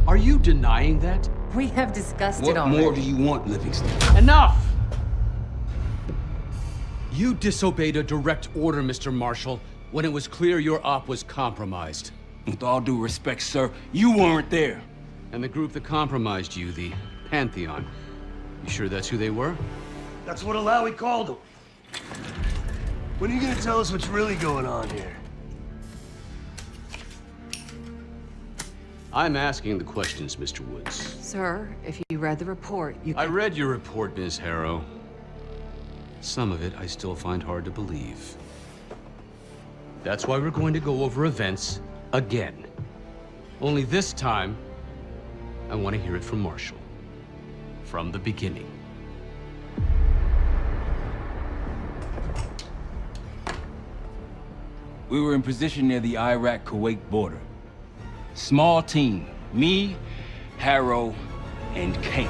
Are you denying that? We have discussed it already. What more do you want, Livingston? Enough! You disobeyed a direct order, Mr. Marshall, when it was clear your op was compromised. With all due respect, sir, you weren't there. And the group that compromised you, the Pantheon, you sure that's who they were? That's what Alawi called them. When are you gonna tell us what's really going on here? I'm asking the questions, Mr. Woods. Sir, if you read the report, you I can... read your report, Ms. Harrow. Some of it I still find hard to believe. That's why we're going to go over events again. Only this time, I want to hear it from Marshall. From the beginning. We were in position near the Iraq-Kuwait border. Small team. Me, Harrow, and Case.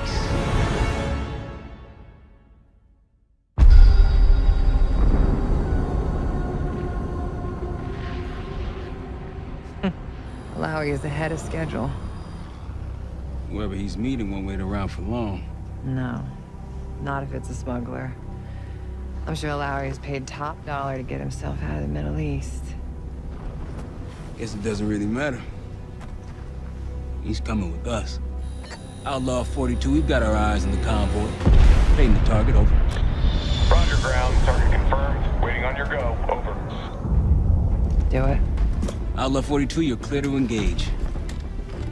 Alawi is ahead of schedule. Whoever he's meeting won't wait around for long. No, not if it's a smuggler. I'm sure Alawi is paid top dollar to get himself out of the Middle East. Guess it doesn't really matter. He's coming with us. Outlaw 42, we've got our eyes on the convoy. Fading the target, over. Roger, ground. Target confirmed. Waiting on your go. Over. Do it. Outlaw 42, you're clear to engage.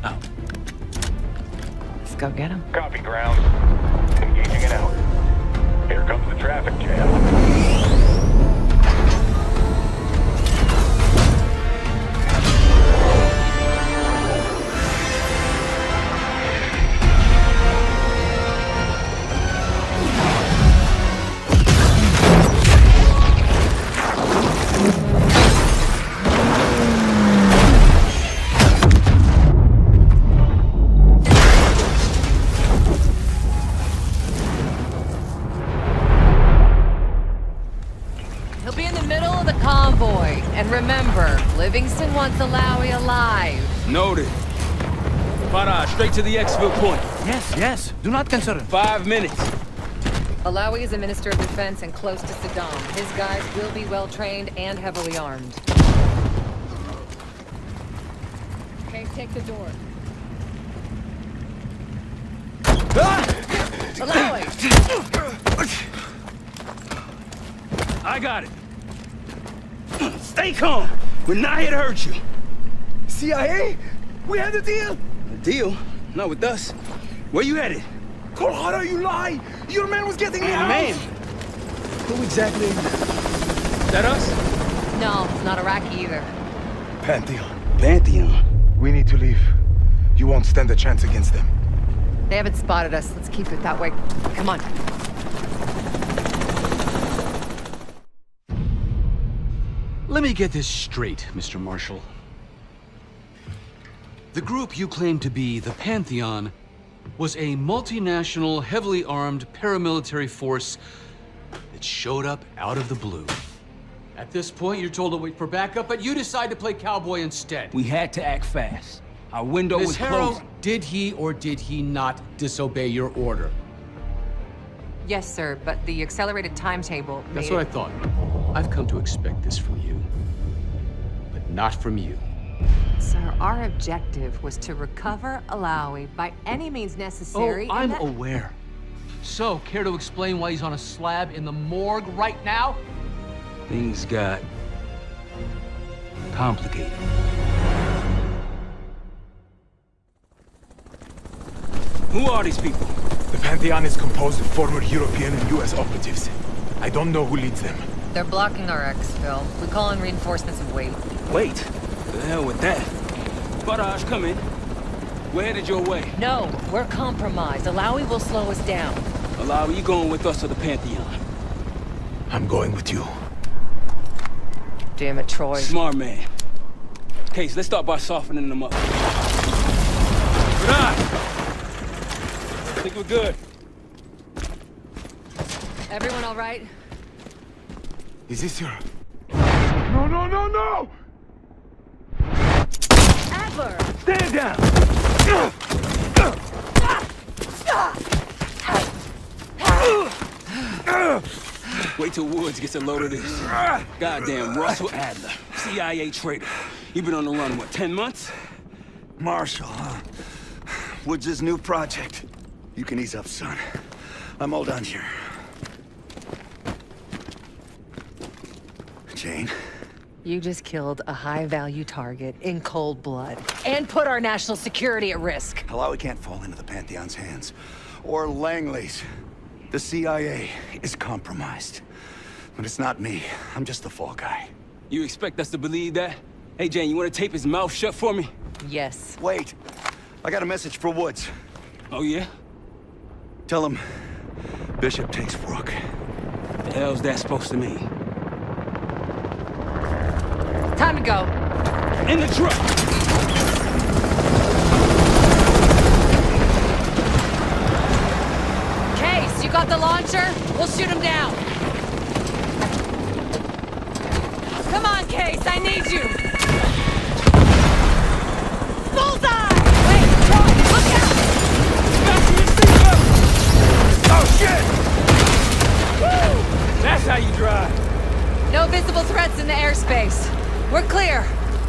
Out. Let's go get him. Copy, ground. Engaging it out. Here comes the traffic jam. He'll be in the middle of the convoy. And remember, Livingston wants Alawi alive. Noted. Farah, straight to the exfil point. Yes. Do not consider. 5 minutes. Alawi is a minister of defense and close to Saddam. His guys will be well trained and heavily armed. Okay, take the door. Alawi! I got it. Stay calm. We're not here to hurt you. CIA? We had a deal? A deal? Not with us. Where you headed? Kolhara, you lie! Your man was getting me out! Man. Who exactly? Is that us? No, it's not Iraqi either. Pantheon. Pantheon. We need to leave. You won't stand a chance against them. They haven't spotted us. Let's keep it that way. Come on. Let me get this straight, Mr. Marshall. The group you claim to be the Pantheon was a multinational, heavily armed paramilitary force that showed up out of the blue. At this point, you're told to wait for backup, but you decide to play cowboy instead. We had to act fast. Our window Ms. was Harrow, closing. did he or did he not disobey your order? Yes, sir, but the accelerated timetable That's made what I thought. I've come to expect this from you, but not from you. Sir, our objective was to recover Alawi by any means necessary. Oh, I'm and that... aware. So, care to explain why he's on a slab in the morgue right now? Things got complicated. Who are these people? The Pantheon is composed of former European and US operatives. I don't know who leads them. They're blocking our exfil. We call in reinforcements and wait. Wait. The hell with that. Faraj, come in. We're headed your way. No, we're compromised. Alawi will slow us down. Allow you going with us to the Pantheon. I'm going with you. Damn it, Troy. Smart man. Case, let's start by softening them up. Faraj! I think we're good. Everyone all right? Is this your... No, no, no, no! Adler! Stand down! Wait till Woods gets a load of this. Goddamn Russell Adler, CIA traitor. You been on the run, what, 10 months? Marshall, huh? Woods' new project. You can ease up, son. I'm all done here. Jane? You just killed a high-value target in cold blood and put our national security at risk. Alawi can't fall into the Pantheon's hands. Or Langley's. The CIA is compromised. But it's not me. I'm just the fall guy. You expect us to believe that? Hey, Jane, you wanna tape his mouth shut for me? Yes. Wait. I got a message for Woods. Oh, yeah? Tell him Bishop takes Rook. The hell's that supposed to mean? Time to go. In the truck! Case, you got the launcher? We'll shoot him down. Come on, Case, I need you. Bullseye! Wait, Troy, look out! Fasten your seatbelt! Oh, shit! Woo! That's how you drive. No visible threats in the airspace. We're clear.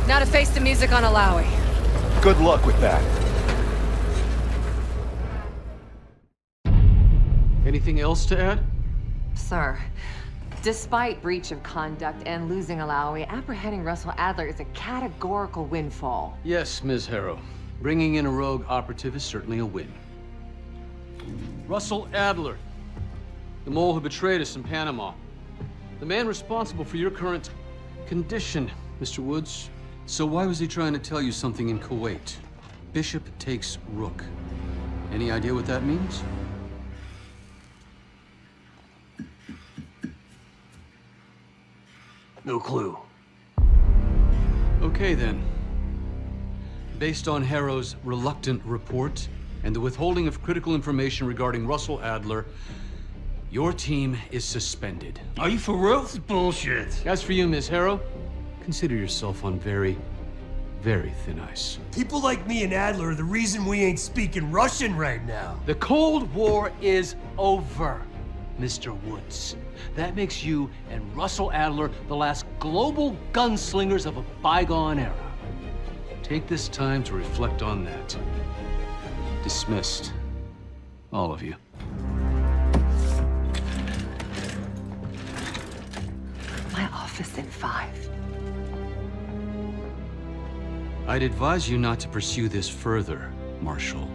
Now to face the music on Alawi. Good luck with that. Anything else to add? Sir, despite breach of conduct and losing Alawi, apprehending Russell Adler is a categorical windfall. Yes, Ms. Harrow. Bringing in a rogue operative is certainly a win. Russell Adler, the mole who betrayed us in Panama. The man responsible for your current condition, Mr. Woods. So why was he trying to tell you something in Kuwait? Bishop takes Rook. Any idea what that means? No clue. Okay, then. Based on Harrow's reluctant report and the withholding of critical information regarding Russell Adler, your team is suspended. Are you for real? This is bullshit. As for you, Ms. Harrow, consider yourself on very, very thin ice. People like me and Adler are the reason we ain't speaking Russian right now. The Cold War is over, Mr. Woods. That makes you and Russell Adler the last global gunslingers of a bygone era. Take this time to reflect on that. Dismissed. All of you. My office in 5. I'd advise you not to pursue this further, Marshal.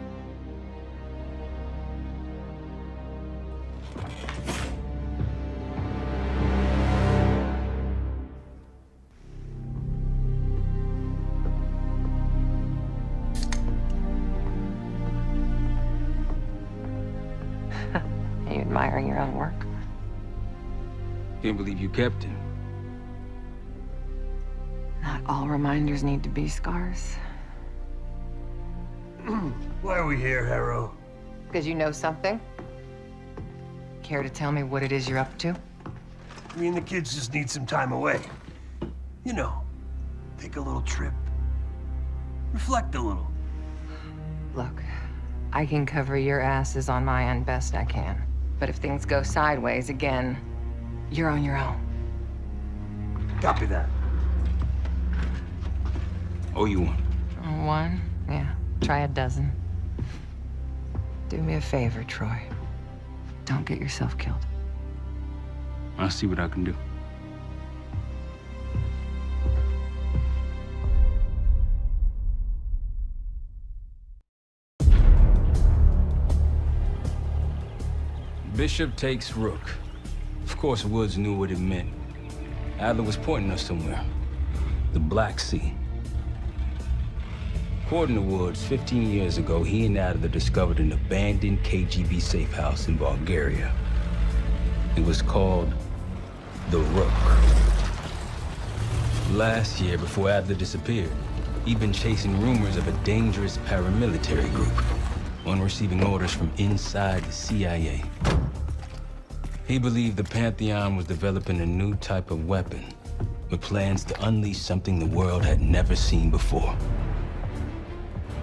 Are you admiring your own work? Can't believe you kept him. Not all reminders need to be scars. Why are we here, Harrow? Because you know something? Care to tell me what it is you're up to? Me and the kids just need some time away. You know, take a little trip. Reflect a little. Look, I can cover your asses on my end best I can. But if things go sideways again, you're on your own. Copy that. Oh, you one. One? Yeah. Try a dozen. Do me a favor, Troy. Don't get yourself killed. I'll see what I can do. Bishop takes Rook. Of course, Woods knew what it meant. Adler was pointing us somewhere. The Black Sea. According to Woods, 15 years ago, he and Adler discovered an abandoned KGB safe house in Bulgaria. It was called the Rook. Last year, before Adler disappeared, he'd been chasing rumors of a dangerous paramilitary group, one receiving orders from inside the CIA. He believed the Pantheon was developing a new type of weapon, with plans to unleash something the world had never seen before.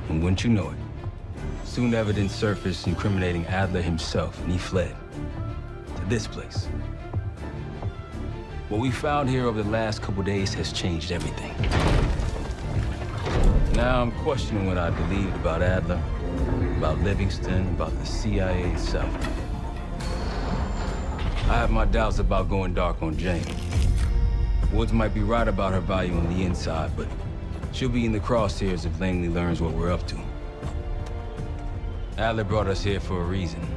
And wouldn't you know it, soon evidence surfaced incriminating Adler himself, and he fled to this place. What we found here over the last couple days has changed everything. Now I'm questioning what I believed about Adler, about Livingston, about the CIA itself. I have my doubts about going dark on Jane. Woods might be right about her value on the inside, but she'll be in the crosshairs if Langley learns what we're up to. Adler brought us here for a reason,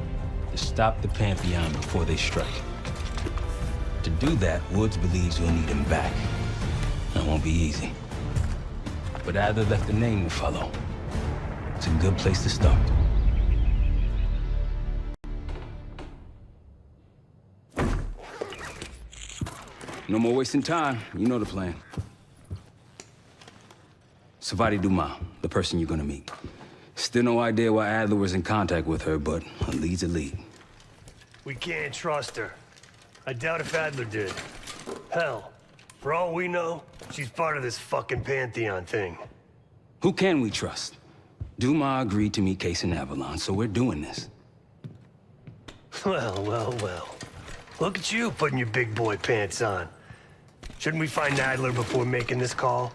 to stop the Pantheon before they strike. To do that, Woods believes we'll need him back. That won't be easy. But Adler left a name to follow. It's a good place to start. No more wasting time. You know the plan. Savati Dumas, the person you're gonna meet. Still no idea why Adler was in contact with her, but a lead's a lead. We can't trust her. I doubt if Adler did. Hell, for all we know, she's part of this fucking Pantheon thing. Who can we trust? Dumas agreed to meet Case in Avalon, so we're doing this. Well, well, well. Look at you putting your big boy pants on. Shouldn't we find Adler before making this call?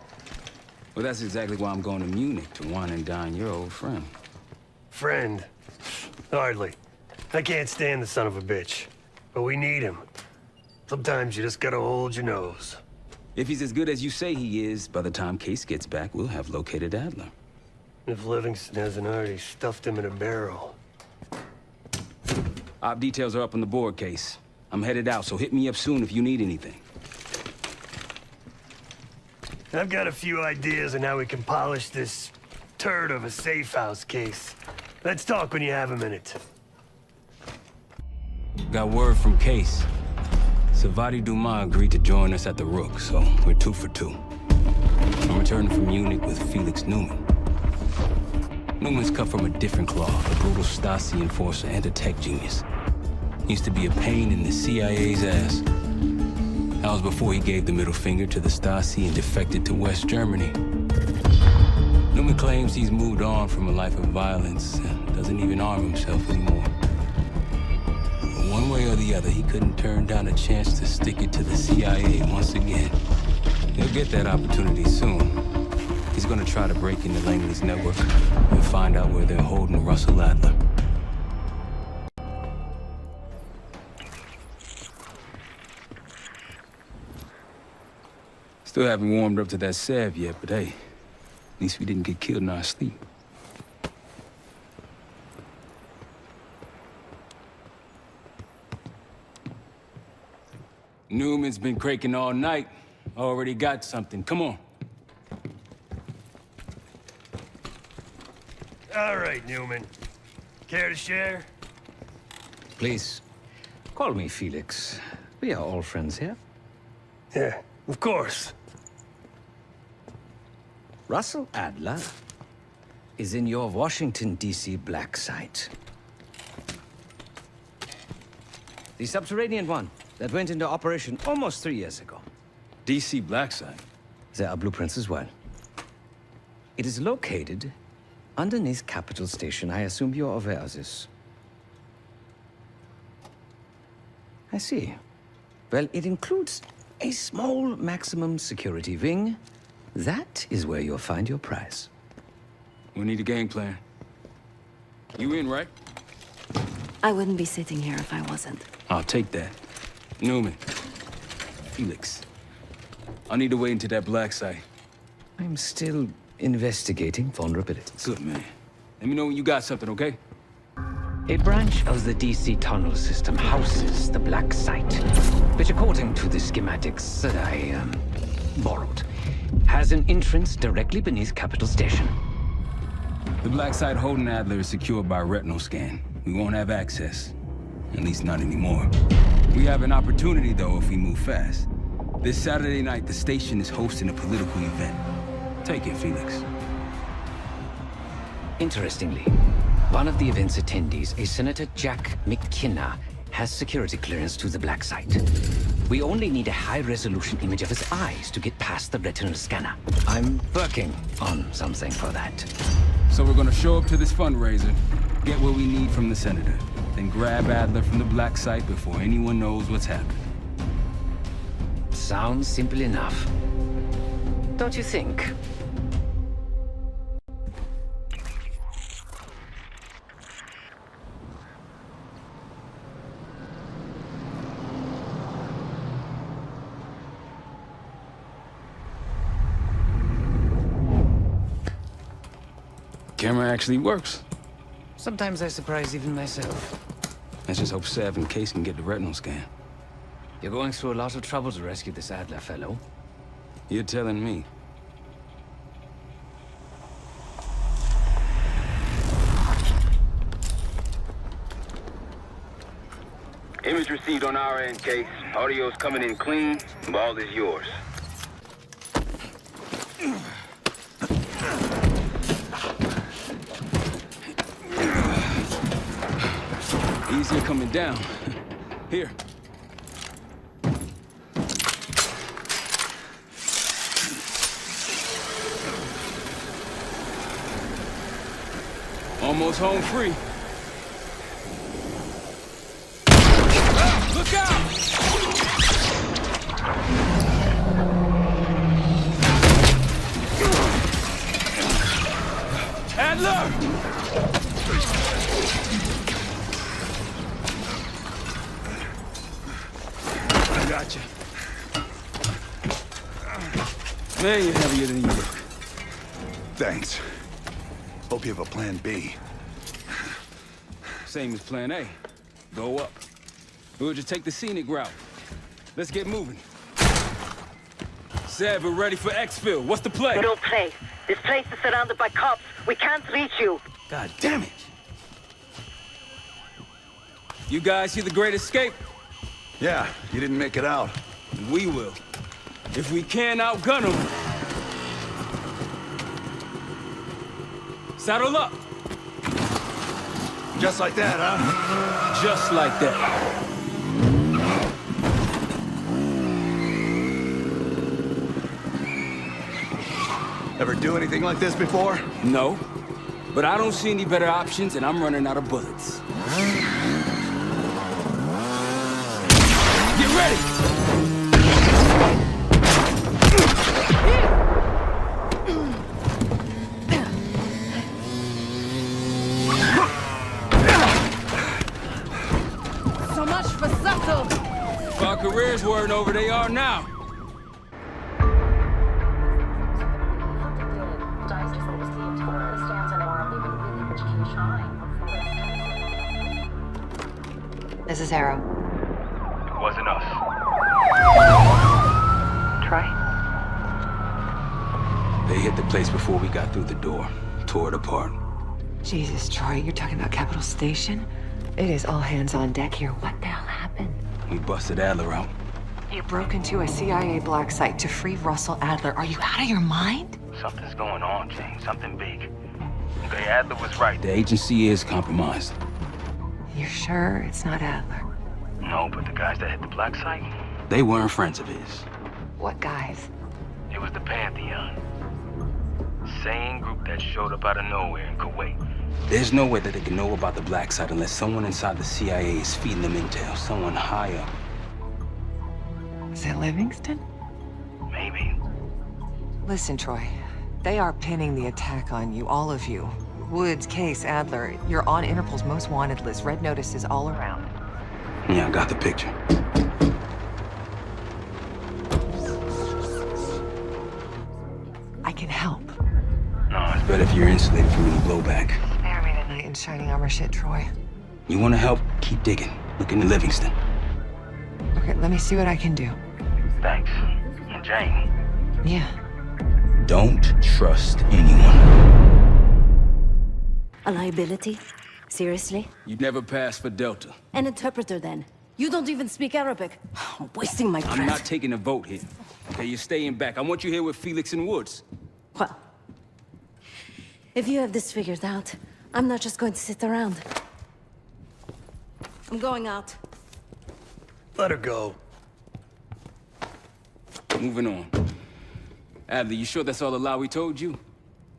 Well, that's exactly why I'm going to Munich to wine and dine your old friend. Friend? Hardly. I can't stand the son of a bitch. But we need him. Sometimes you just gotta hold your nose. If he's as good as you say he is, by the time Case gets back, we'll have located Adler. If Livingston hasn't already stuffed him in a barrel. Op details are up on the board, Case. I'm headed out, so hit me up soon if you need anything. I've got a few ideas on how we can polish this turd of a safe house case. Let's talk when you have a minute. Got word from Case. Savati Dumas agreed to join us at the Rook, so we're 2 for 2. I'm returning from Munich with Felix Newman. Newman's cut from a different cloth, a brutal Stasi enforcer and a tech genius. Used to be a pain in the CIA's ass. That was before he gave the middle finger to the Stasi and defected to West Germany. Newman claims he's moved on from a life of violence and doesn't even arm himself anymore. But one way or the other, he couldn't turn down a chance to stick it to the CIA once again. He'll get that opportunity soon. He's gonna try to break into Langley's network and find out where they're holding Russell Adler. Still haven't warmed up to that salve yet, but hey, at least we didn't get killed in our sleep. Newman's been cranking all night. Already got something. Come on. All right, Newman. Care to share? Please, call me Felix. We are all friends here. Yeah, of course. Russell Adler is in your Washington, D.C. black site. The subterranean one that went into operation almost 3 years ago. DC black site. There are blueprints as well. It is located underneath Capitol Station. I assume you're aware of this. I see. Well, it includes a small maximum security wing. That is where you'll find your prize. We need a game plan. You in, right? I wouldn't be sitting here if I wasn't. I'll take that. Newman. Felix. I need to wait into that black site. I'm still investigating vulnerabilities. Good, man. Let me know when you got something, okay? A branch of the DC tunnel system houses the black site, which according to the schematics that I, borrowed, has an entrance directly beneath Capitol Station. The black site holding Adler is secured by retinal scan. We won't have access. At least not anymore. We have an opportunity, though, if we move fast. This Saturday night, the station is hosting a political event. Take it, Felix. Interestingly, one of the event's attendees, a Senator Jack McKenna, has security clearance to the black site. We only need a high-resolution image of his eyes to get past the retinal scanner. I'm working on something for that. So we're gonna show up to this fundraiser, get what we need from the senator, then grab Adler from the black site before anyone knows what's happening. Sounds simple enough. Don't you think? Camera actually works. Sometimes I surprise even myself. Let's just hope Sav and Case can get the retinal scan. You're going through a lot of trouble to rescue this Adler fellow. You're telling me. Image received on our end, Case. Audio's coming in clean. Ball is yours. Easier coming down. Here. Almost home free. Ah, look out! Adler! Gotcha. Man, you're heavier than you look. Thanks. Hope you have a plan B. Same as plan A. Go up. We'll just take the scenic route. Let's get moving. Sav, we're ready for exfil. What's the play? No play. This place is surrounded by cops. We can't reach you. God damn it! You guys see the Great Escape? Yeah, you didn't make it out. And we will. If we can outgun them. Saddle up! Just like that, huh? Just like that. Ever do anything like this before? No. But I don't see any better options, and I'm running out of bullets. Get ready! So much for subtle! If our careers weren't over, they are now. This is Harrow. Wasn't us. Troy? They hit the place before we got through the door. Tore it apart. Jesus, Troy, you're talking about Capitol Station? It is all hands on deck here. What the hell happened? We busted Adler out. You broke into a CIA black site to free Russell Adler. Are you out of your mind? Something's going on, James. Something big. Okay, Adler was right. The agency is compromised. You're sure it's not Adler? No, but the guys that hit the black site, They weren't friends of his. What guys? it was the Pantheon. Same group that showed up out of nowhere in Kuwait. There's no way that they can know about the black site unless someone inside the CIA is feeding them intel. Someone high up. Is it Livingston? Maybe. Listen, Troy. They are pinning the attack on you, all of you. Woods, Case, Adler. You're on Interpol's most wanted list. Red notices all around. Yeah, I got the picture. I can help. No, it's But if you're insulated from any blowback, Spare me tonight in shining armor shit, Troy. you want to help, keep digging. Look into Livingston. Okay, let me see what I can do. thanks. And Jane. Yeah. Don't trust anyone. A liability? Seriously? You'd never pass for Delta. An interpreter, then? You don't even speak Arabic. I'm wasting my breath. I'm not taking a vote here. Okay, you're staying back. I want you here with Felix and Woods. Well, if you have this figured out, I'm not just going to sit around. I'm going out. Let her go. Moving on. Adler, you sure that's all the lie we told you?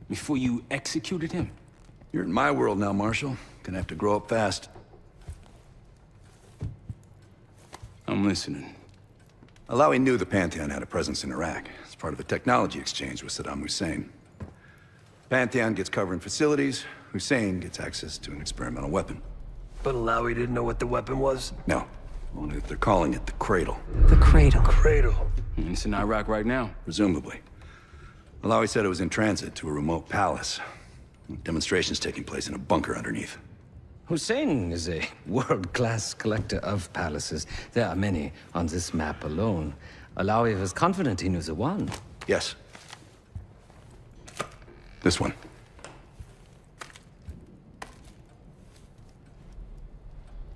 Before you executed him? You're in my world now, Marshal. Gonna have to grow up fast. I'm listening. Alawi knew the Pantheon had a presence in Iraq. It's part of a technology exchange with Saddam Hussein. Pantheon gets cover in facilities, Hussein gets access to an experimental weapon. But Alawi didn't know what the weapon was? No, only that they're calling it the Cradle. The Cradle. Cradle. It's in Iraq right now. Presumably. Alawi said it was in transit to a remote palace. Demonstrations taking place in a bunker underneath. Hussein is a world-class collector of palaces. There are many on this map alone. Alawi was confident he knew the one. Yes. This one.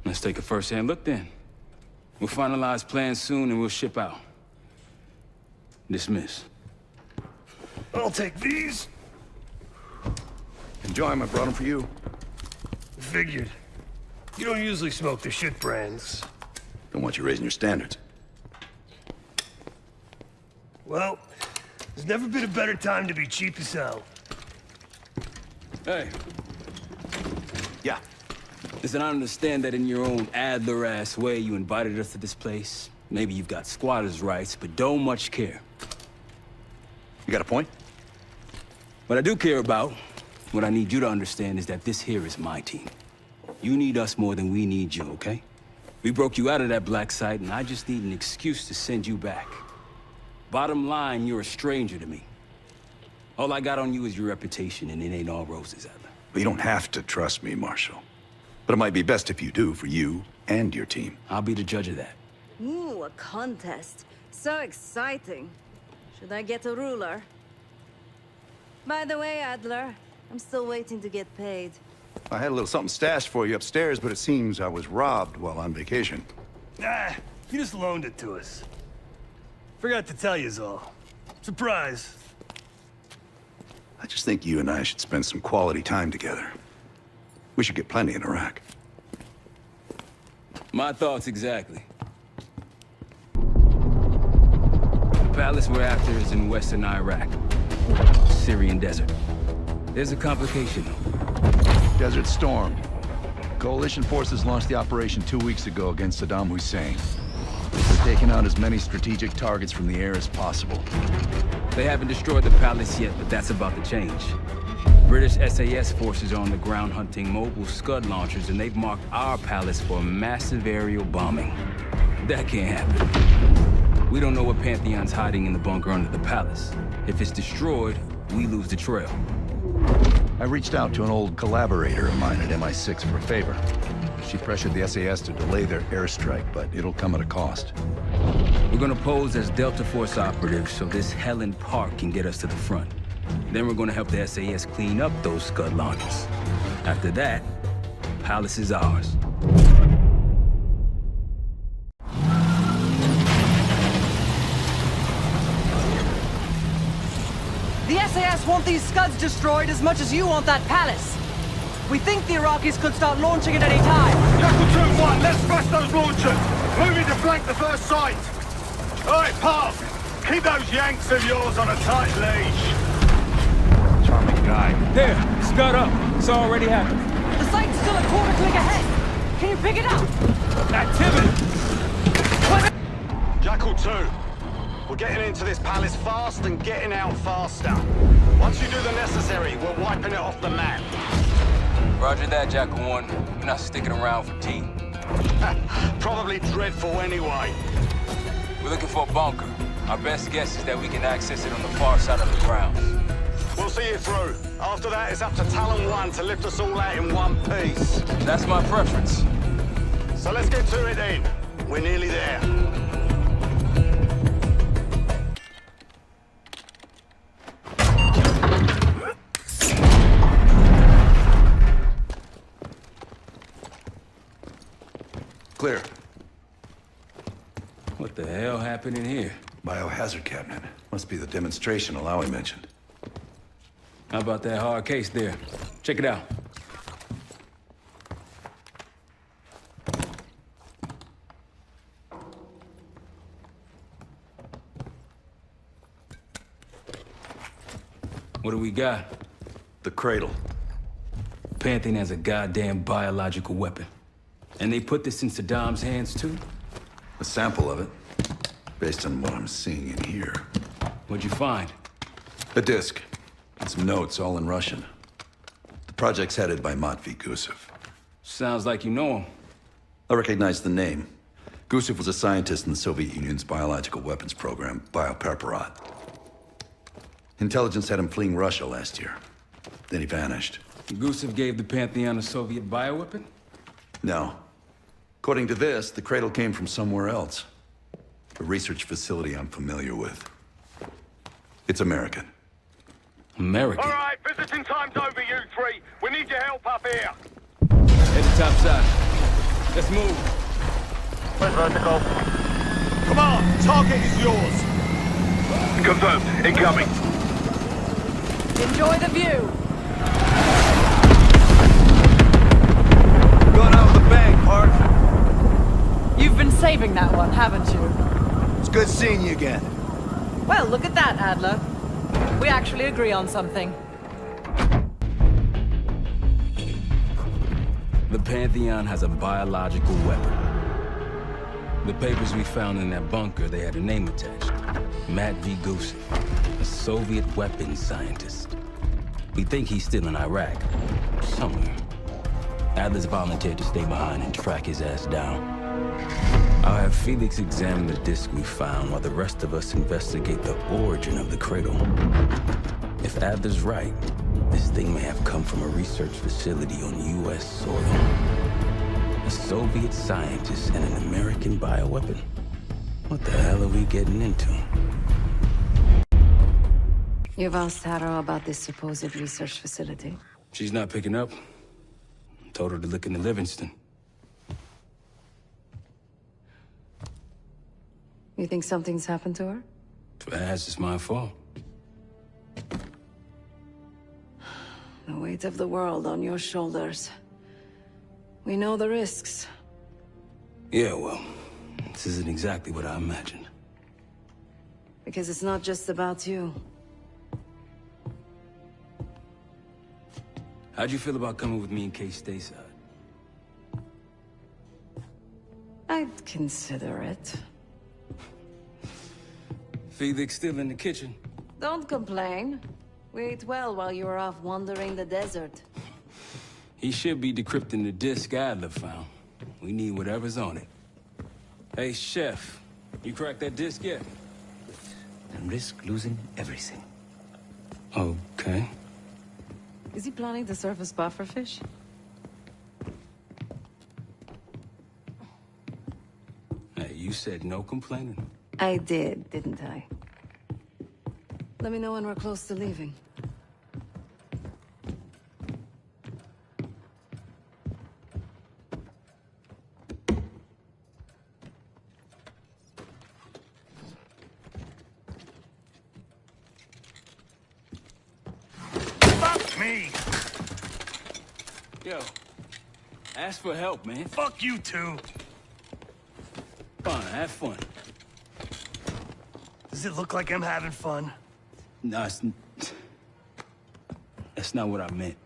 Let's take a first-hand look then. We'll finalize plans soon and we'll ship out. Dismiss. I'll take these. Enjoy them, I brought them for you. Figured. You don't usually smoke the shit brands. Don't want you raising your standards. Well, there's never been a better time to be cheap as hell. Hey. Yeah. Listen, I understand that in your own Adler-ass way you invited us to this place. Maybe you've got squatters' rights, but don't much care. You got a point? What I do care about, what I need you to understand is that this here is my team. You need us more than we need you, okay? We broke you out of that black site, and I just need an excuse to send you back. Bottom line, you're a stranger to me. All I got on you is your reputation, and it ain't all roses, Adler. But you don't have to trust me, Marshal. But it might be best if you do, for you and your team. I'll be the judge of that. Ooh, a contest. So exciting. Should I get a ruler? By the way, Adler, I'm still waiting to get paid. I had a little something stashed for you upstairs, but it seems I was robbed while on vacation. Nah, you just loaned it to us. Forgot to tell yous all. Surprise. I just think you and I should spend some quality time together. We should get plenty in Iraq. My thoughts exactly. The palace we're after is in western Iraq. Syrian desert. There's a complication, though. Desert Storm. Coalition forces launched the operation 2 weeks ago against Saddam Hussein. They're taking out as many strategic targets from the air as possible. They haven't destroyed the palace yet, but that's about to change. British SAS forces are on the ground hunting mobile Scud launchers, and they've marked our palace for massive aerial bombing. That can't happen. We don't know what Pantheon's hiding in the bunker under the palace. If it's destroyed, we lose the trail. I reached out to an old collaborator of mine at MI6 for a favor. She pressured the SAS to delay their airstrike, but it'll come at a cost. We're gonna pose as Delta Force operatives so this Helen Park can get us to the front. Then we're gonna help the SAS clean up those Scud launchers. After that, palace is ours. The SAS want these Scuds destroyed as much as you want that palace. We think the Iraqis could start launching at any time. Jackal 2-1, let's smash those launchers! Moving to flank the first site! Alright, Park! Keep those Yanks of yours on a tight leash! Charming guy. There! Scud up! It's already happened. The site's still a quarter click ahead. Can you pick it up? Activity! Jackal 2, we're getting into this palace fast and getting out faster. Once you do the necessary, we're wiping it off the map. Roger that, Jackal 1. You're not sticking around for tea. Probably dreadful anyway. We're looking for a bunker. Our best guess is that we can access it on the far side of the grounds. We'll see you through. After that, it's up to Talon 1 to lift us all out in one piece. That's my preference. So let's get to it then. We're nearly there. Clear. What the hell happened in here? Biohazard cabinet. Must be the demonstration Alawi mentioned. How about that hard case there? Check it out. What do we got? The Cradle. Pantheon has a goddamn biological weapon. And they put this in Saddam's hands, too? A sample of it. based on what I'm seeing in here. What'd you find? A disc. And some notes, all in Russian. The project's headed by Matvey Gusev. Sounds like you know him. I recognize the name. Gusev was a scientist in the Soviet Union's biological weapons program, Biopreparat. Intelligence had him fleeing Russia last year. Then he vanished. Gusev gave the Pantheon a Soviet bioweapon? No. According to this, the cradle came from somewhere else. A research facility I'm familiar with. It's American. American? All right, visiting time's over, you three. We need your help up here. Head to top side. Let's move. Where's vertical? Come on, target is yours. Confirmed. Incoming. Enjoy the view. Going out with a bang, Park. You've been saving that one, haven't you? It's good seeing you again. Well, look at that, Adler. We actually agree on something. The Pantheon has a biological weapon. The papers we found in that bunker, they had a name attached. Matvey Gusev, a Soviet weapons scientist. We think he's still in Iraq, somewhere. Adler's volunteered to stay behind and track his ass down. I'll have Felix examine the disc we found while the rest of us investigate the origin of the cradle. If Adler's right, this thing may have come from a research facility on U.S. soil. A Soviet scientist and an American bioweapon. What the hell are we getting into? You've asked Harrow about this supposed research facility? She's not picking up. Told her to look into Livingston. You think something's happened to her? If it has, it's my fault. The weight of the world on your shoulders. We know the risks. Yeah, well, this isn't exactly what I imagined. Because it's not just about you. How'd you feel about coming with me in case stateside? I'd consider it. Felix still in the kitchen. Don't complain. We ate well while you were off wandering the desert. He should be decrypting the disc Adler found. We need whatever's on it. Hey, Chef, you cracked that disc yet? And risk losing everything. Okay. Is he planning to serve us pufferfish? Hey, you said no complaining. I did, didn't I? Let me know when we're close to leaving. Fuck me! Yo, ask for help, man. Fuck you too. Fine, have fun. Does it look like I'm having fun? No, that's not what I meant.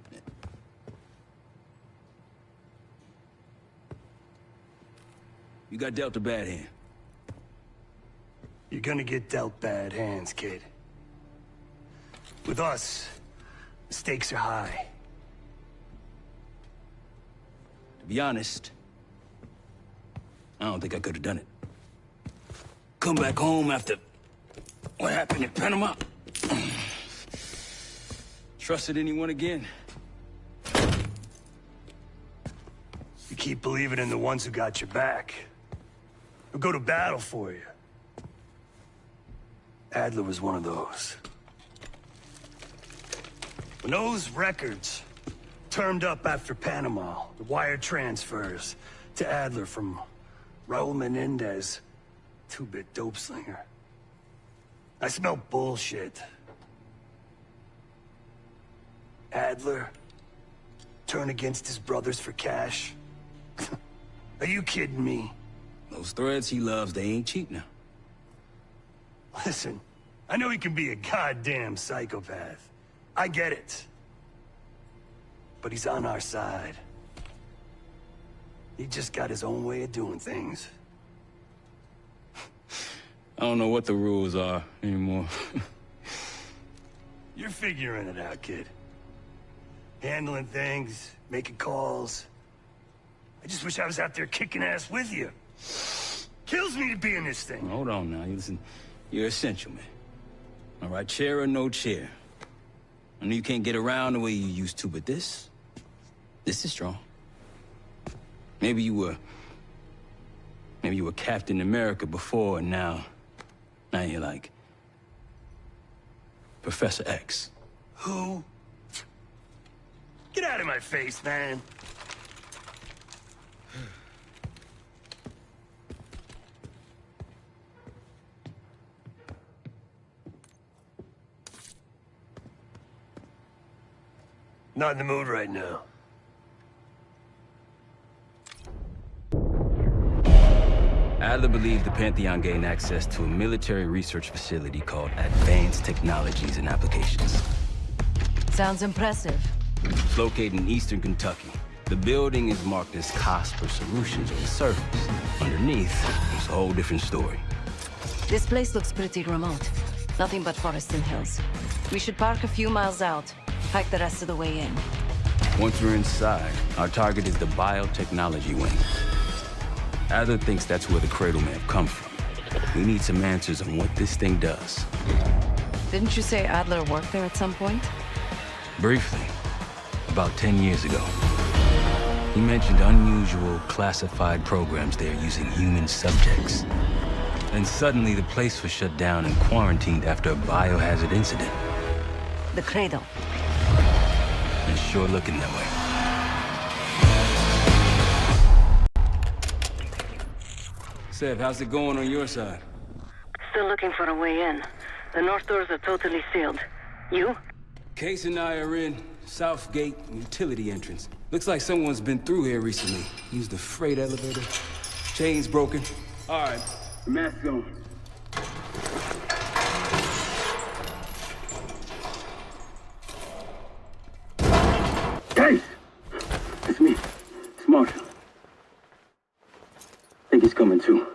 You got dealt a bad hand. You're gonna get dealt bad hands, kid. With us, the stakes are high. To be honest, I don't think I could have done it. Come back home after what happened in Panama. Trusted anyone again? You keep believing in the ones who got your back. Who'll go to battle for you. Adler was one of those. When those records turned up after Panama, the wire transfers to Adler from Raul Menendez, two-bit dope slinger. I smelled bullshit. Adler turn against his brothers for cash? Are you kidding me? Those threads he loves, they ain't cheap now. Listen, I know he can be a goddamn psychopath. I get it. But he's on our side. He just got his own way of doing things. I don't know what the rules are anymore. You're figuring it out, kid. Handling things, making calls. I just wish I was out there kicking ass with you. Kills me to be in this thing. Hold on now. Listen, you're essential, man. All right, chair or no chair. I know you can't get around the way you used to, but this is strong. Maybe you were Captain America before, and now you're like Professor X. Who? Get out of my face, man. Not in the mood right now. Adler believed the Pantheon gained access to a military research facility called Advanced Technologies and Applications. Sounds impressive. It's located in eastern Kentucky. The building is marked as Cosper Solutions on the surface. Underneath, it's a whole different story. This place looks pretty remote. Nothing but forests and hills. We should park a few miles out, hike the rest of the way in. Once we're inside, our target is the biotechnology wing. Adler thinks that's where the cradle may have come from. We need some answers on what this thing does. Didn't you say Adler worked there at some point? Briefly, about 10 years ago. He mentioned unusual classified programs there using human subjects. Then suddenly the place was shut down and quarantined after a biohazard incident. The cradle. It's sure looking that way. Sev, how's it going on your side? Still looking for a way in. The north doors are totally sealed. You? Case and I are in South Gate utility entrance. Looks like someone's been through here recently. Used the freight elevator. Chain's broken. All right, mask on. Case! It's me. It's Marshall. Think he's coming too.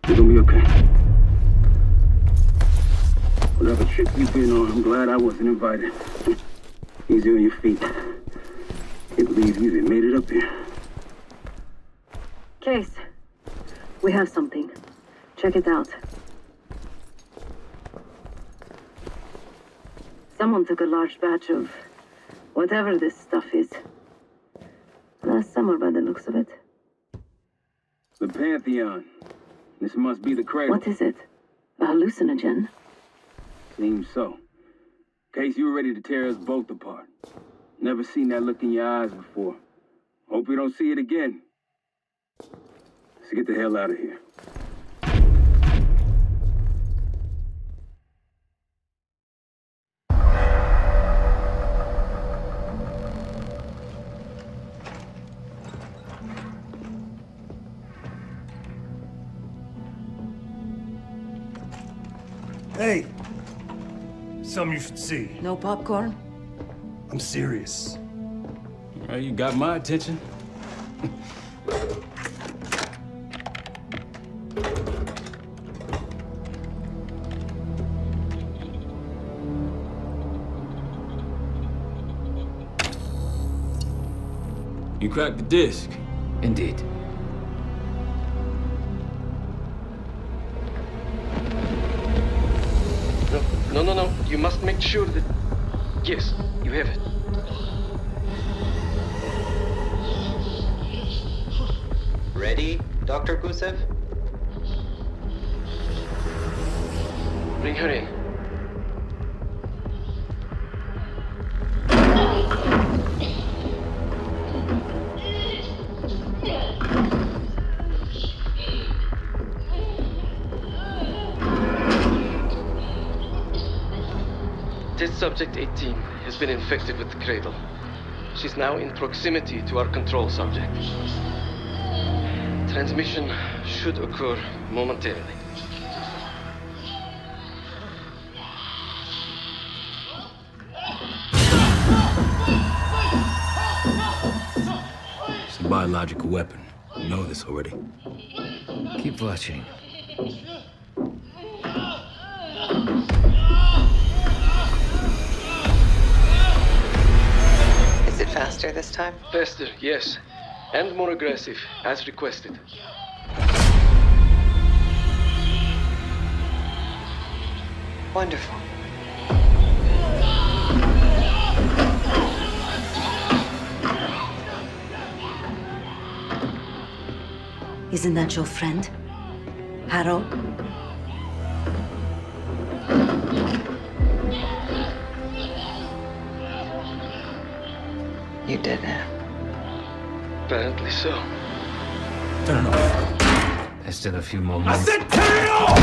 You're gonna be okay. Whatever trip you've been on, I'm glad I wasn't invited. Easy on your feet. Can't believe you even made it up here. Case. We have something. Check it out. Someone took a large batch of whatever this stuff is. Last summer by the looks of it. The Pantheon. This must be the cradle. What is it? A hallucinogen? Seems so. Case, you were ready to tear us both apart. Never seen that look in your eyes before. Hope we don't see it again. Let's get the hell out of here. Hey, something you should see. No popcorn? I'm serious. Well, you got my attention. You cracked the disc. Indeed. No. You must make sure that... Yes, you have it. Ready, Dr. Gusev? Bring her in. Test subject 18 has been infected with the cradle. She's now in proximity to our control subject. Transmission should occur momentarily. It's a biological weapon. You know this already. Keep watching. Is it faster this time? Faster, yes. And more aggressive, as requested. Wonderful. Isn't that your friend? Harrow? You did it. Apparently so. Turn it off. There's still a few more minutes. I said turn it off!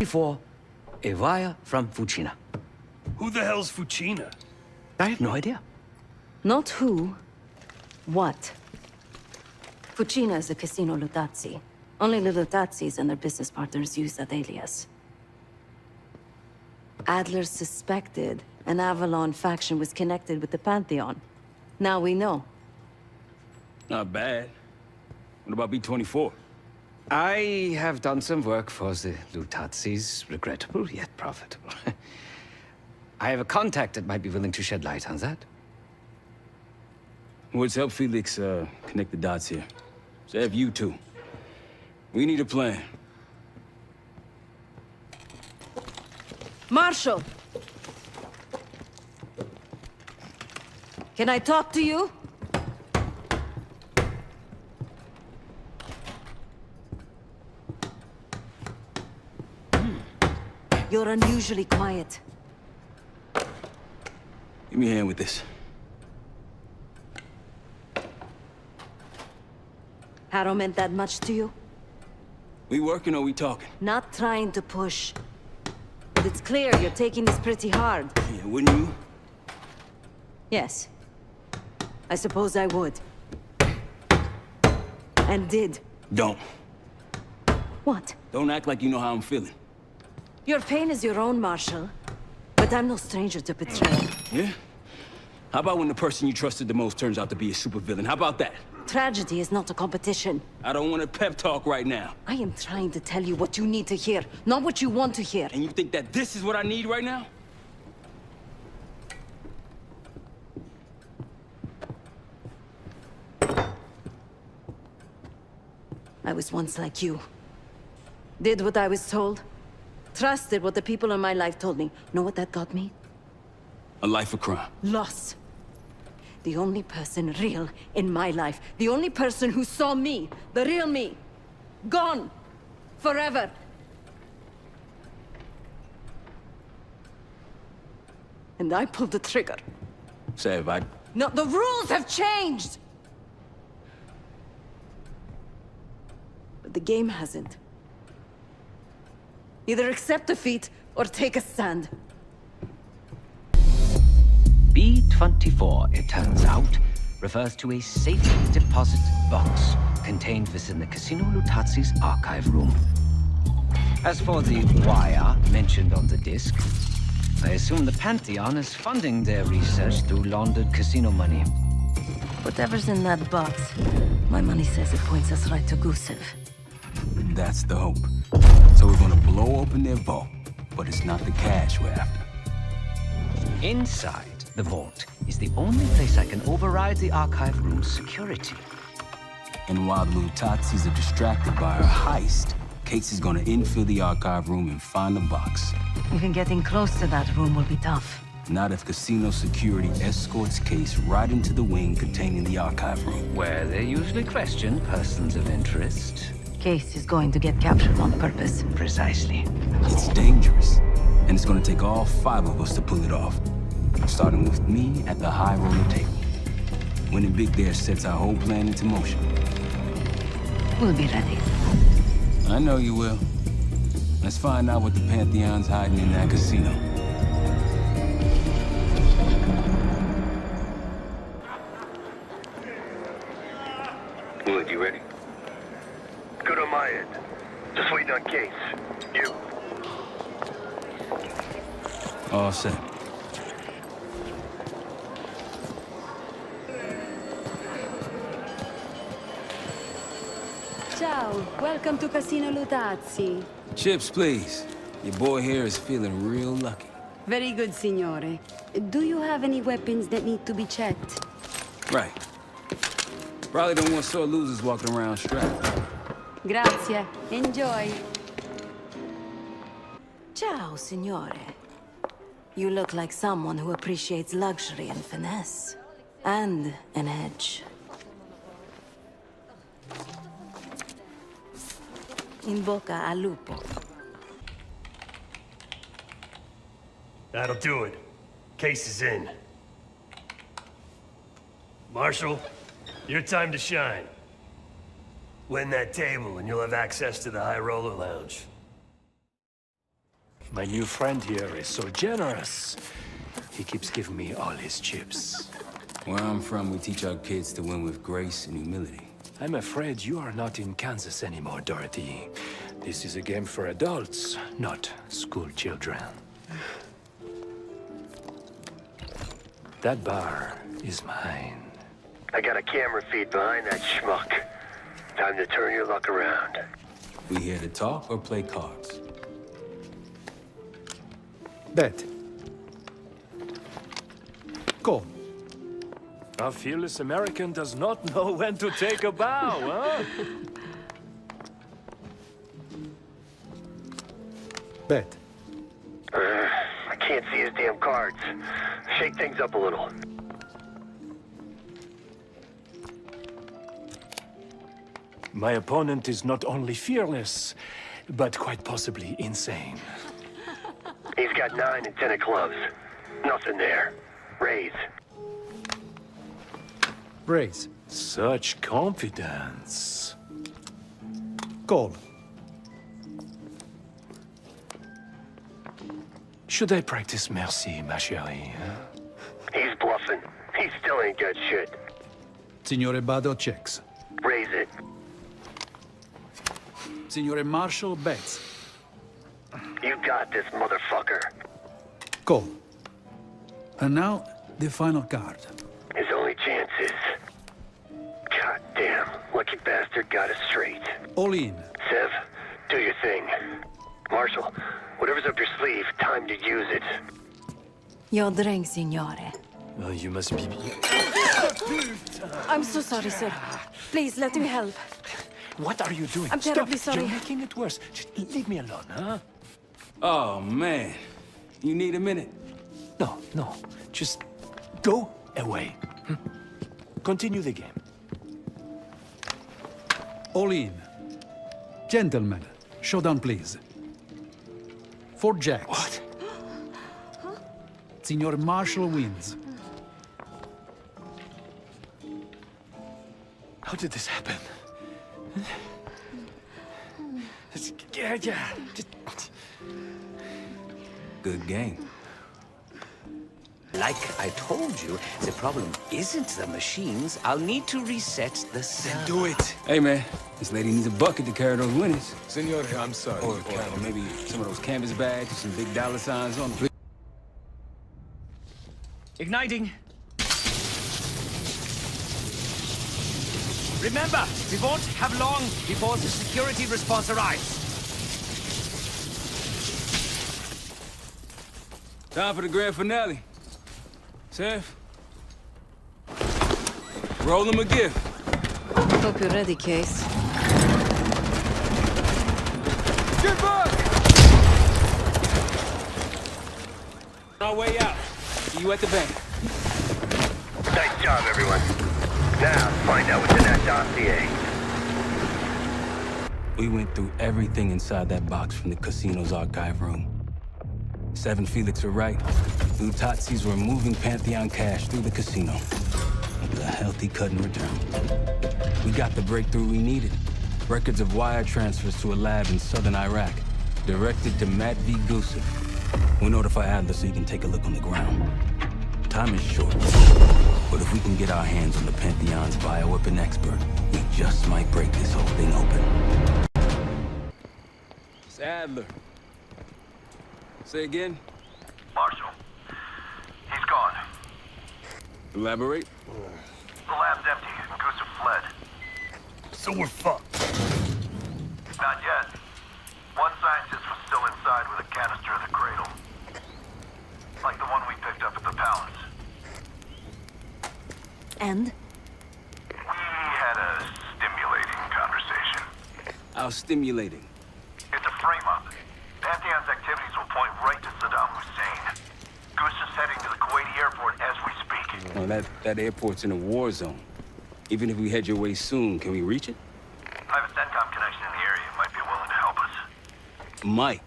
For a wire from Fucina. Who the hell's Fucina? I have no idea. Not who. What? Fucina is a casino Lutazzi. Only the Lutazzis and their business partners use that alias. Adler suspected an Avalon faction was connected with the Pantheon. Now we know. Not bad. What about B-24? I have done some work for the Lutazzis, regrettable yet profitable. I have a contact that might be willing to shed light on that. Let's help Felix connect the dots here. So have you two. We need a plan. Marshal! Can I talk to you? You're unusually quiet. Give me a hand with this. Harrow meant that much to you? We working or we talking? Not trying to push. But it's clear you're taking this pretty hard. Yeah, wouldn't you? Yes. I suppose I would. And did. Don't. What? Don't act like you know how I'm feeling. Your pain is your own, Marshal. But I'm no stranger to betrayal. Yeah? How about when the person you trusted the most turns out to be a supervillain? How about that? Tragedy is not a competition. I don't want a pep talk right now. I am trying to tell you what you need to hear, not what you want to hear. And you think that this is what I need right now? I was once like you. Did what I was told. Trusted what the people in my life told me. Know what that got me? A life of crime. Loss. The only person real in my life. The only person who saw me. The real me. Gone. Forever. And I pulled the trigger. Sav, No, the rules have changed! But the game hasn't. Either accept defeat or take a stand. B-24, it turns out, refers to a safe deposit box contained within the Casino Lutazzi's archive room. As for the wire mentioned on the disc, I assume the Pantheon is funding their research through laundered casino money. Whatever's in that box, my money says it points us right to Gusev. That's the hope. So we're gonna blow open their vault, but it's not the cash we're after. Inside the vault is the only place I can override the archive room's security. And while the Lutazzis are distracted by our heist, Case is gonna infill the archive room and find the box. Even getting close to that room will be tough. Not if casino security escorts Case right into the wing containing the archive room. Where they usually question persons of interest. Case is going to get captured on purpose. Precisely. It's dangerous, and it's gonna take all 5 of us to pull it off. Starting with me at the high roller table. Winning big there sets our whole plan into motion. We'll be ready. I know you will. Let's find out what the Pantheon's hiding in that casino. Wood, you ready? Good on my end. Just waiting on Case. You? All set. Marshal, welcome to Casino Lutazzi. Chips, please. Your boy here is feeling real lucky. Very good, signore. Do you have any weapons that need to be checked? Right. Probably don't want sore losers walking around strapped. Grazie. Enjoy. Ciao, signore. You look like someone who appreciates luxury and finesse. And an edge. In bocca al lupo. That'll do it. Case is in. Marshal, your time to shine. Win that table and you'll have access to the High Roller Lounge. My new friend here is so generous. He keeps giving me all his chips. Where I'm from, we teach our kids to win with grace and humility. I'm afraid you are not in Kansas anymore, Dorothy. This is a game for adults, not school children. That bar is mine. I got a camera feed behind that schmuck. Time to turn your luck around. We here to talk or play cards? Bet. Call. A fearless American does not know when to take a bow, huh? Bet. I can't see his damn cards. Shake things up a little. My opponent is not only fearless, but quite possibly insane. He's got 9 and 10 of clubs. Nothing there. Raise. Raise. Such confidence. Call. Should I practice merci, ma chérie? He's bluffing. He still ain't got shit. Signore Bado checks. Raise it. Signore Marshal bets. You got this, motherfucker. Call. And now, the final card. His only chance is... God damn, lucky bastard got us straight. All in. Sev, do your thing. Marshal, whatever's up your sleeve, time to use it. Your drink, signore. Oh, you must be... I'm so sorry, sir. Please, let me help. What are you doing? I'm terribly Stop. sorry. You're making it worse. Just leave me alone, huh? Oh, man. You need a minute? No. Just go away. Continue the game. All in. Gentlemen, showdown, please. 4 jacks. What? Signor Marshal wins. How did this happen? Yeah. Good game. Like I told you, the problem isn't the machines. I'll need to reset the server. Do it. Hey, man. This lady needs a bucket to carry those winnings. Signore, I'm sorry. Or maybe some of those canvas bags with some big dollar signs on them. Igniting. Remember, we won't have long before the security response arrives. Time for the grand finale. Seth? Roll him a gift. Hope you're ready, Case. Get back! On our way out. See you at the bank. Nice job, everyone. Now, find out what's in that dossier. We went through everything inside that box from the casino's archive room. 7 Felix were right. Lutazzi's were moving Pantheon cash through the casino. With a healthy cut in return. We got the breakthrough we needed. Records of wire transfers to a lab in southern Iraq. Directed to Matt V. Gusev. We'll notify Adler so he can take a look on the ground. Time is short. But if we can get our hands on the Pantheon's bioweapon expert, we just might break this whole thing open. It's Adler. Say again? Marshal. He's gone. Elaborate? The lab's empty. Gusev fled. So we're fucked. Not yet. One scientist was still inside with a canister of the cradle. Like the one we picked up at the palace. And? We had a stimulating conversation. How stimulating? It's a frame-up. Pantheon's activities will point right to Saddam Hussein. Goose is heading to the Kuwaiti airport as we speak. Well, that airport's in a war zone. Even if we head your way soon, can we reach it? I have a CENTCOM connection in the area. Might be willing to help us. Might.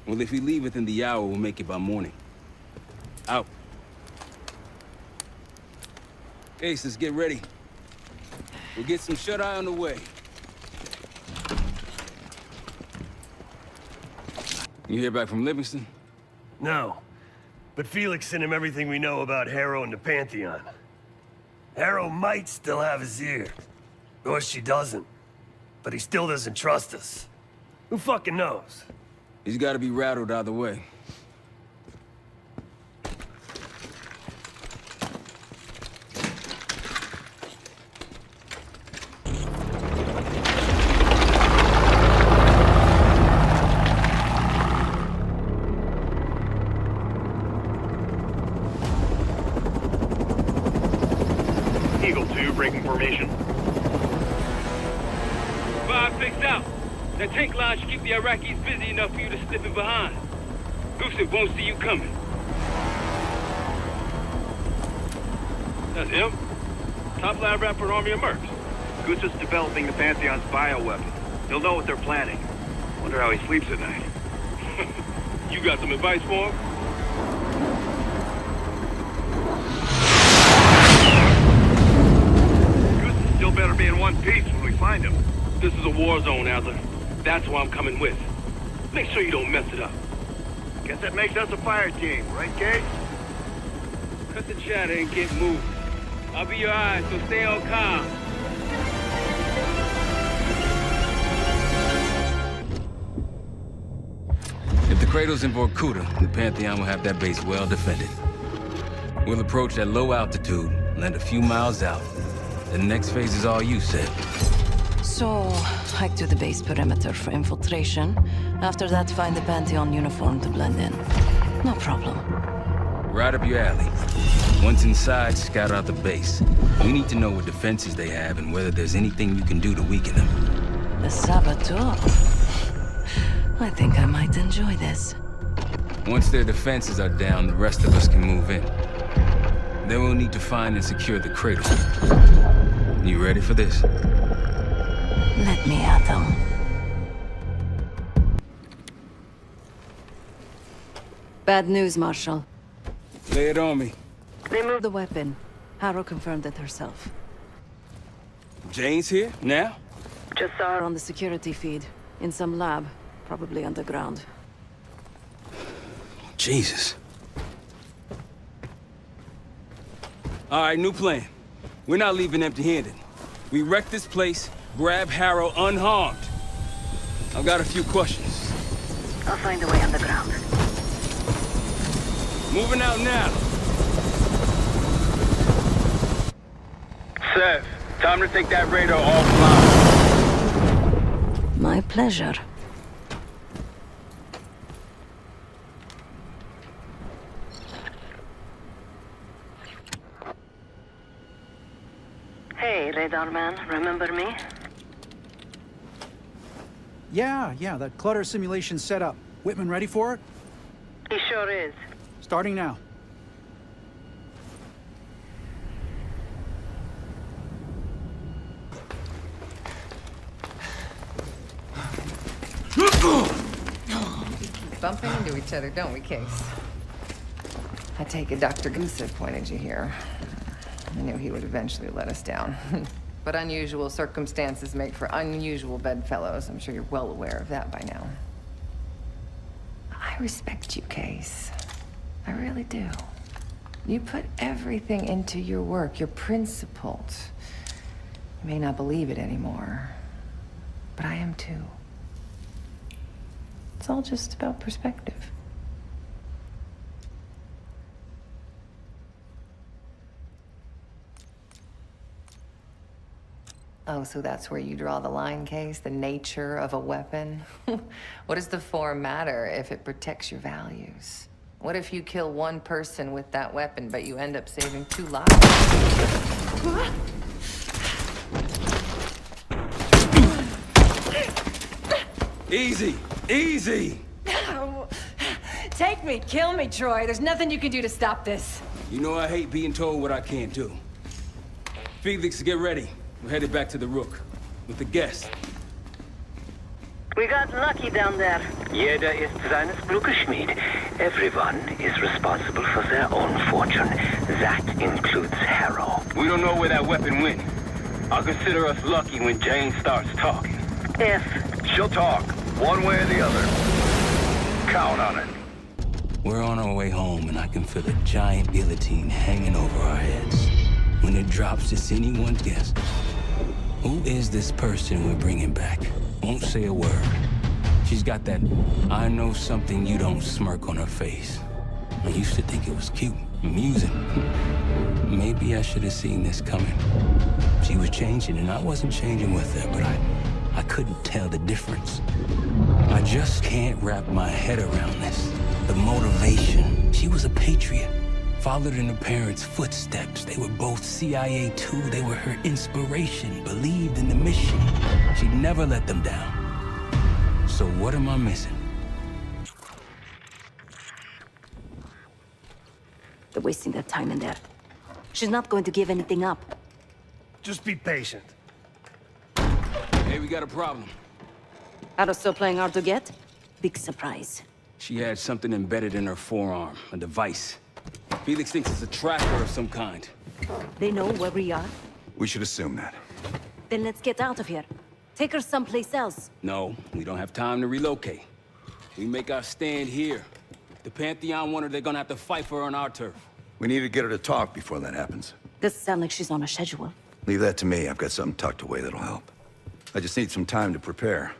Well, if we leave within the hour, we'll make it by morning. Out. Ace, let's get ready. We'll get some shut-eye on the way. You hear back from Livingston? No. But Felix sent him everything we know about Harrow and the Pantheon. Harrow might still have his ear. Or she doesn't. But he still doesn't trust us. Who fucking knows? He's gotta be rattled either way. Eagle 2, breaking formation. 5-6 out. That tank line should keep the Iraqis busy enough for you to slip in behind. Gusev won't see you coming. That's him. Top lab rat for an army of mercs. Gusev's developing the Pantheon's bioweapon. He'll know what they're planning. Wonder how he sleeps at night. You got some advice for him? Gusev still better be in one piece when we find him. This is a war zone, Adler. That's why I'm coming with. Make sure you don't mess it up. Guess that makes us a fire team, right, Case? Cut the chatter and get moving. I'll be your eyes, so stay on calm. If the cradle's in Vorkuta, the Pantheon will have that base well defended. We'll approach at low altitude, land a few miles out. The next phase is all you said. So, hike to the base perimeter for infiltration. After that, find the Pantheon uniform to blend in. No problem. Right up your alley. Once inside, scout out the base. We need to know what defenses they have and whether there's anything you can do to weaken them. The saboteur. I think I might enjoy this. Once their defenses are down, the rest of us can move in. Then we'll need to find and secure the cradle. You ready for this? Let me at them. Bad news, Marshal. Lay it on me. Remove the weapon. Harrow confirmed it herself. Jane's here? Now? Just saw her on the security feed. In some lab. Probably underground. Jesus. All right, new plan. We're not leaving empty-handed. We wreck this place, grab Harrow unharmed. I've got a few questions. I'll find a way underground. Moving out now. Seth, time to take that radar offline. My pleasure. Hey, Radar Man, remember me? Yeah, that clutter simulation's set up. Whitman ready for it? He sure is. Starting now. Bumping into each other, don't we, Case? I take it Dr. Gusev pointed you here. I knew he would eventually let us down. But unusual circumstances make for unusual bedfellows. I'm sure you're well aware of that by now. I respect you, Case. I really do. You put everything into your work. You're principled. You may not believe it anymore, but I am too. It's all just about perspective. Oh, so that's where you draw the line, Case? The nature of a weapon? What does the form matter if it protects your values? What if you kill one person with that weapon, but you end up saving 2 lives? Easy, easy! Take me, kill me, Troy. There's nothing you can do to stop this. You know I hate being told what I can't do. Felix, get ready. We're headed back to the Rook with the guest. We got lucky down there. Jeder ist seines Glückes Schmied. Everyone is responsible for their own fortune. That includes Harrow. We don't know where that weapon went. I'll consider us lucky when Jane starts talking. If she'll talk, one way or the other. Count on it. We're on our way home, and I can feel a giant guillotine hanging over our heads. When it drops, it's anyone's guess. Who is this person we're bringing back? Won't say a word. She's got that I know something you don't smirk on her face. I used to think it was cute, amusing. Maybe I should have seen this coming. She was changing, and I wasn't changing with her, but I couldn't tell the difference. I just can't wrap my head around this. The motivation. She was a patriot. Followed in her parents' footsteps. They were both CIA too. They were her inspiration. Believed in the mission. She'd never let them down. So what am I missing? They're wasting their time in there. She's not going to give anything up. Just be patient. Hey, we got a problem. Harrow's still playing hard to get? Big surprise. She had something embedded in her forearm, a device. Felix thinks it's a tracker of some kind. They know where we are? We should assume that. Then let's get out of here. Take her someplace else. No, we don't have time to relocate. We make our stand here. The Pantheon want her, they're gonna have to fight for her on our turf. We need to get her to talk before that happens. Doesn't sound like she's on a schedule. Leave that to me. I've got something tucked away that'll help. I just need some time to prepare.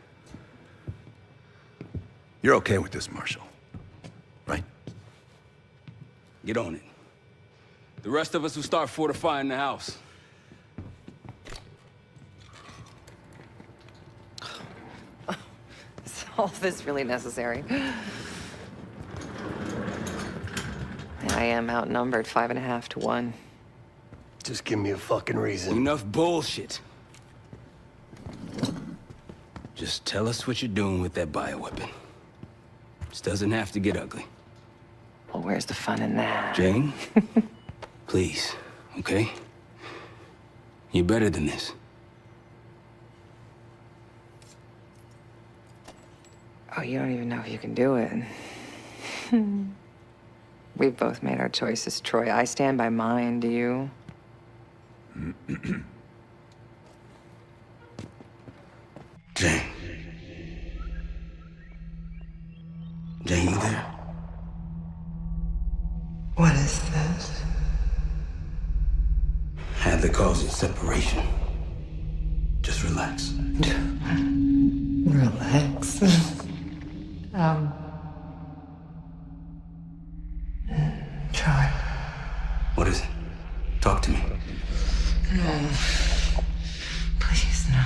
You're okay with this, Marshal, right? Get on it. The rest of us will start fortifying the house. Is all this really necessary? I am outnumbered 5.5 to 1. Just give me a fucking reason. Enough bullshit. Just tell us what you're doing with that bioweapon. This doesn't have to get ugly. Well, where's the fun in that? Jane? Please, okay? You're better than this. Oh, you don't even know if you can do it. We've both made our choices, Troy. I stand by mine, do you? Jane. Jane, you there? What is this? Had the cause of separation. Just relax. Relax. Try. What is it? Talk to me. No. Please, no.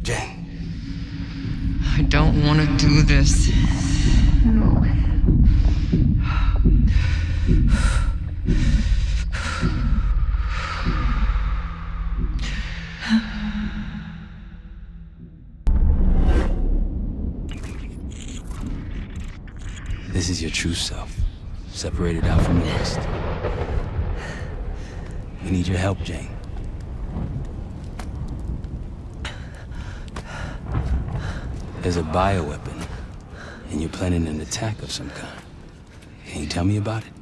Jane. I don't want to do this. No. This is your true self, separated out from the rest. We need your help, Jane. There's a bioweapon, and you're planning an attack of some kind. Can you tell me about it?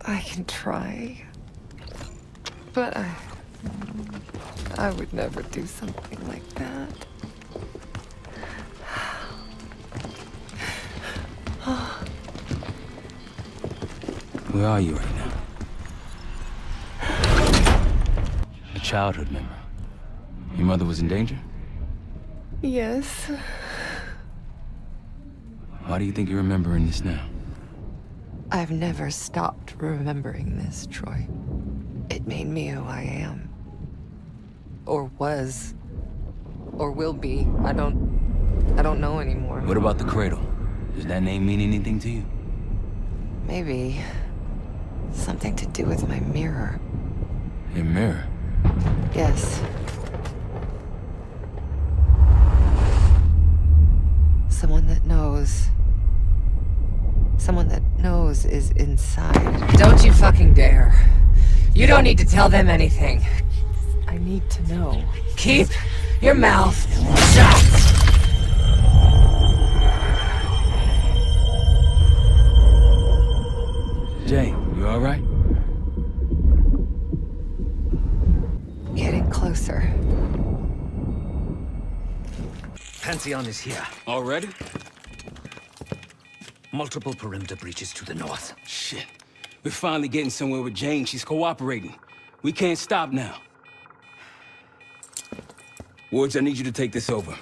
I can try. But I would never do something like that. Where are you right now? A childhood member. Your mother was in danger? Yes. Why do you think you're remembering this now? I've never stopped remembering this, Troy. It made me who I am. Or was. Or will be. I don't know anymore. What about the cradle? Does that name mean anything to you? Maybe. Something to do with my mirror. Your mirror? Yes. Someone that knows. Someone that knows is inside. Don't you fucking dare. You don't need to tell them anything. I need to know. Keep your mouth shut! Jane, you all right? Getting closer. Pantheon is here. Already? Multiple perimeter breaches to the north. Shit. We're finally getting somewhere with Jane. She's cooperating. We can't stop now. Woods, I need you to take this over.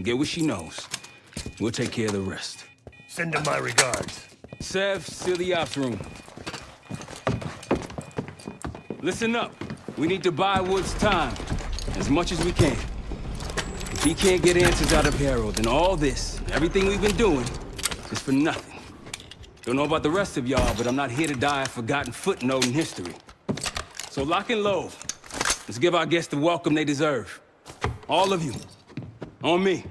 Get what she knows. We'll take care of the rest. Send her my regards. Sev, seal the ops room. Listen up. We need to buy Woods time. As much as we can. If he can't get answers out of Harold, then all this, everything we've been doing, is for nothing. Don't know about the rest of y'all, but I'm not here to die a forgotten footnote in history. So lock and load. Let's give our guests the welcome they deserve. All of you. On me.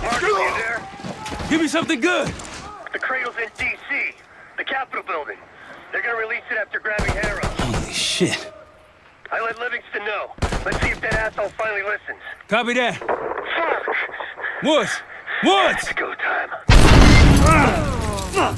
Mark, are you there? Give me something good! The cradle's in D.C., the Capitol building. They're gonna release it after grabbing Harrow. Holy shit. I let Livingston know. Let's see if that asshole finally listens. Copy that. Fuck! Woods! Woods! It's go time. Fuck!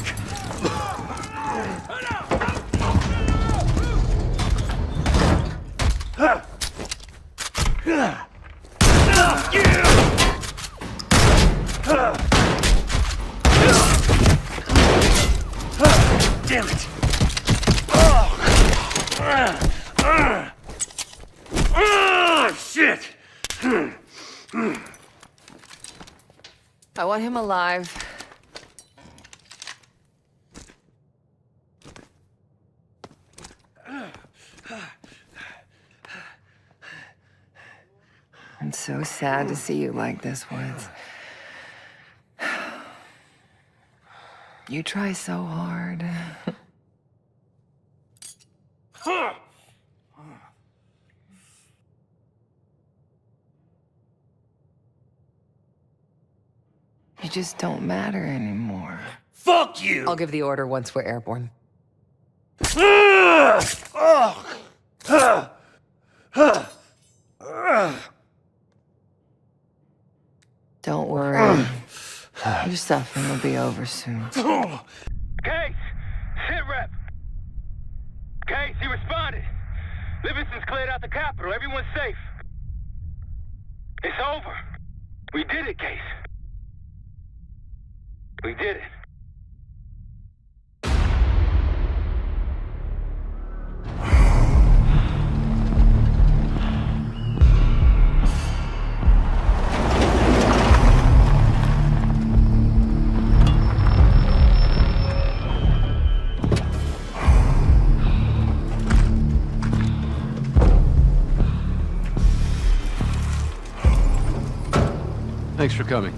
Damn it! Shit! I want him alive. I'm so sad to see you like this, Woods. You try so hard. You just don't matter anymore. Fuck you! I'll give the order once we're airborne. Don't worry. Your suffering will be over soon. Case! Sit rep! Case, he responded. Livingston's cleared out the Capitol. Everyone's safe. It's over. We did it, Case. We did it. Thanks for coming.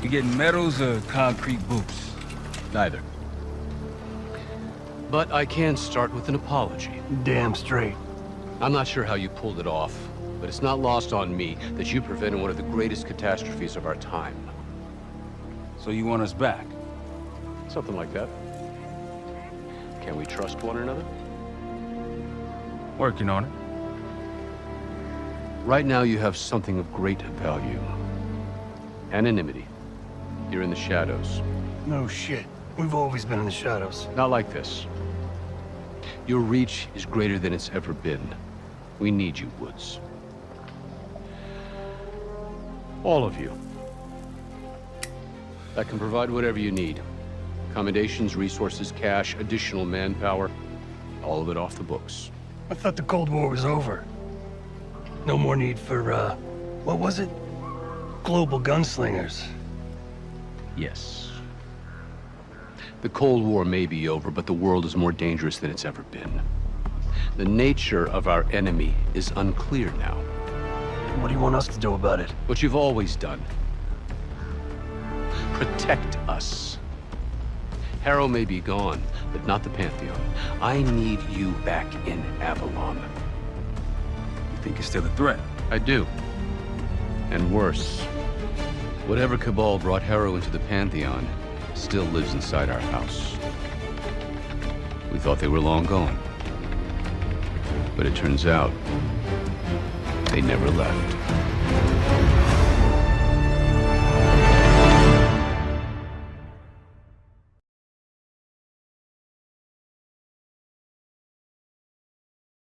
You getting metals or concrete boots? Neither. But I can start with an apology. Damn straight. I'm not sure how you pulled it off, but it's not lost on me that you prevented one of the greatest catastrophes of our time. So you want us back? Something like that. Can we trust one another? Working on it. Right now you have something of great value. Anonymity. You're in the shadows. No shit. We've always been in the shadows. Not like this. Your reach is greater than it's ever been. We need you, Woods. All of you. That can provide whatever you need. Accommodations, resources, cash, additional manpower. All of it off the books. I thought the Cold War was over. No more need for, what was it? Global gunslingers. Yes. The Cold War may be over, but the world is more dangerous than it's ever been. The nature of our enemy is unclear now. What do you want us to do about it? What you've always done. Protect us. Harrow may be gone, but not the Pantheon. I need you back in Avalon. You think it's still a threat? I do. And worse. Whatever cabal brought Harrow into the Pantheon still lives inside our house. We thought they were long gone. But it turns out, they never left.